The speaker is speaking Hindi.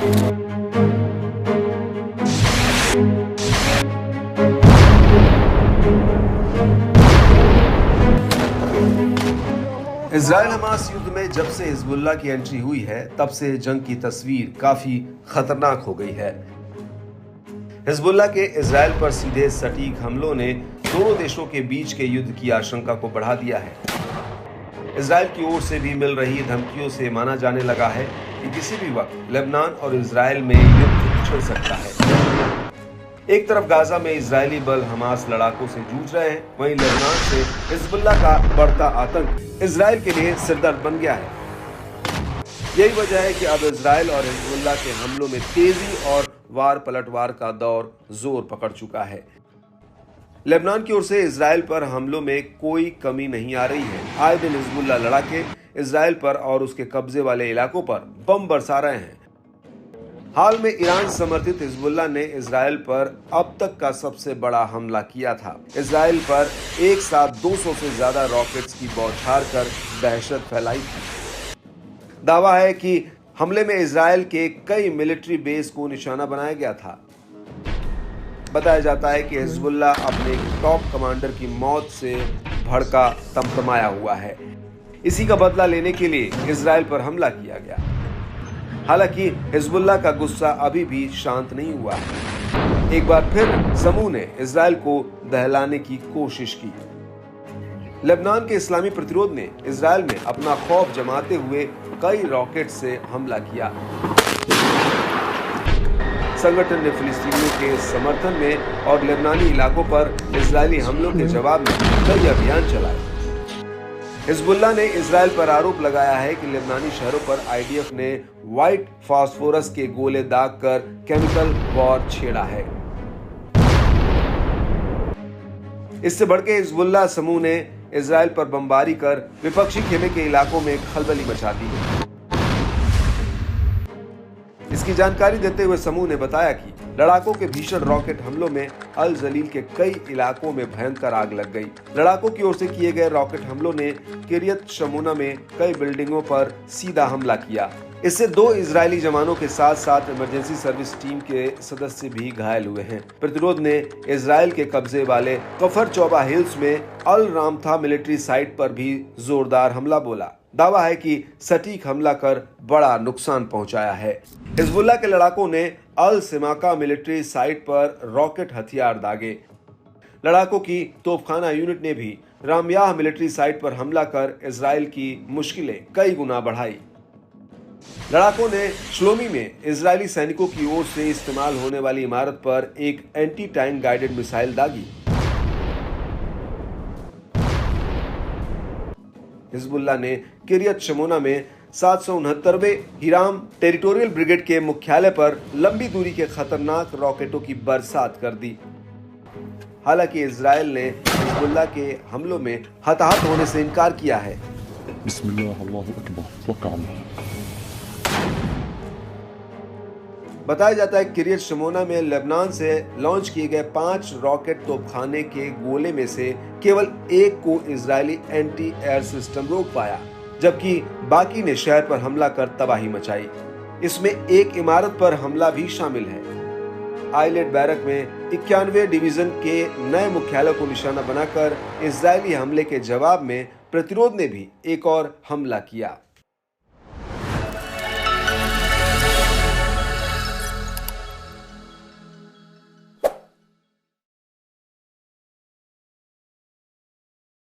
इजराइल हमास युद्ध में जब से हिजबुल्लाह की एंट्री हुई है तब से जंग की तस्वीर काफी खतरनाक हो गई है। हिजबुल्लाह के इजराइल पर सीधे सटीक हमलों ने दोनों देशों के बीच के युद्ध की आशंका को बढ़ा दिया है। इजराइल की ओर से भी मिल रही धमकियों से माना जाने लगा है कि किसी भी वक्त लेबनान और इजराइल में युद्ध छिड़ सकता है। एक तरफ गाजा में इजरायली बल हमास लड़ाकों से जूझ रहे हैं, वहीं लेबनान से हिजबुल्लाह का बढ़ता आतंक इजराइल के लिए सिरदर्द बन गया है। यही वजह है कि अब इजराइल और हिजबुल्लाह के हमलों में तेजी और वार पलटवार का दौर जोर पकड़ चुका है। लेबनान की ओर से इजराइल पर हमलों में कोई कमी नहीं आ रही है। आए दिन हिजबुल्लाह लड़ाके इजराइल पर और उसके कब्जे वाले इलाकों पर बम बरसा रहे हैं। हाल में ईरान समर्थित हिजबुल्लाह ने इजराइल पर अब तक का सबसे बड़ा हमला किया था। इजराइल पर एक साथ 200 से ज्यादा रॉकेट्स की बौछार कर दहशत फैलाई थी। दावा है कि हमले में इजराइल के कई मिलिट्री बेस को निशाना बनाया गया था। बताया जाता है कि हिजबुल्लाह अपने टॉप कमांडर की मौत से भड़का तमतमाया हुआ है। इसी का बदला लेने के लिए इजराइल पर हमला किया गया। हालांकि हिजबुल्लाह का गुस्सा अभी भी शांत नहीं हुआ है। एक बार फिर समूह ने इजराइल को दहलाने की कोशिश की। लेबनान के इस्लामी प्रतिरोध ने इजराइल में अपना खौफ जमाते हुए कई रॉकेट से हमला किया। संगठन ने फिलिस्तीनियों के समर्थन में और लेबनानी इलाकों पर इजरायली हमलों के जवाब में कई अभियान चलाए। हिजबुल्लाह ने इजराइल पर आरोप लगाया है कि लेबनानी शहरों पर आईडीएफ ने व्हाइट फास्फोरस के गोले दागकर केमिकल वॉर छेड़ा है। इससे बढ़के हिजबुल्लाह समूह ने इजराइल पर बमबारी कर विपक्षी खेमे के इलाकों में खलबली मचा दी है। इसकी जानकारी देते हुए समूह ने बताया कि लड़ाकों के भीषण रॉकेट हमलों में अल जलील के कई इलाकों में भयंकर आग लग गई। लड़ाकों की ओर से किए गए रॉकेट हमलों ने किरियत शमोना में कई बिल्डिंगों पर सीधा हमला किया। इससे 2 इजरायली जवानों के साथ साथ इमरजेंसी सर्विस टीम के सदस्य भी घायल हुए हैं। प्रतिरोध ने इजराइल के कब्जे वाले कफर चौबा हिल्स में अल रामथा मिलिट्री साइट पर भी जोरदार हमला बोला। दावा है कि सटीक हमला कर बड़ा नुकसान पहुंचाया है। हिजबुल्लाह के लड़ाकों ने अल सिमाका मिलिट्री साइट पर रॉकेट हथियार दागे। लड़ाकों की तोपखाना यूनिट ने भी रामयाह मिलिट्री साइट पर हमला कर इजराइल की मुश्किलें कई गुना बढ़ाई। लड़ाकों ने श्लोमी में इजरायली सैनिकों की ओर से इस्तेमाल होने वाली इमारत पर एक एंटी टैंक गाइडेड मिसाइल दागी। हिजबुल्लाह ने किरियत शमोना में 769वें हिराम टेरिटोरियल ब्रिगेड के मुख्यालय पर लंबी दूरी के खतरनाक रॉकेटों की बरसात कर दी। हालांकि इजराइल ने हिजबुल्लाह के हमलों में हताहत होने से इनकार किया है। बताया जाता है कि किरियत शमोना में लेबनान से लॉन्च किए गए 5 रॉकेट तोपखाने के गोले में से केवल एक को इजरायली एंटी एयर सिस्टम रोक पाया, जबकि बाकी ने शहर पर हमला कर तबाही मचाई। इसमें एक इमारत पर हमला भी शामिल है। आइलेट बैरक में 91वें डिवीजन के नए मुख्यालय को निशाना बनाकर इजरायली हमले के जवाब में प्रतिरोध ने भी एक और हमला किया।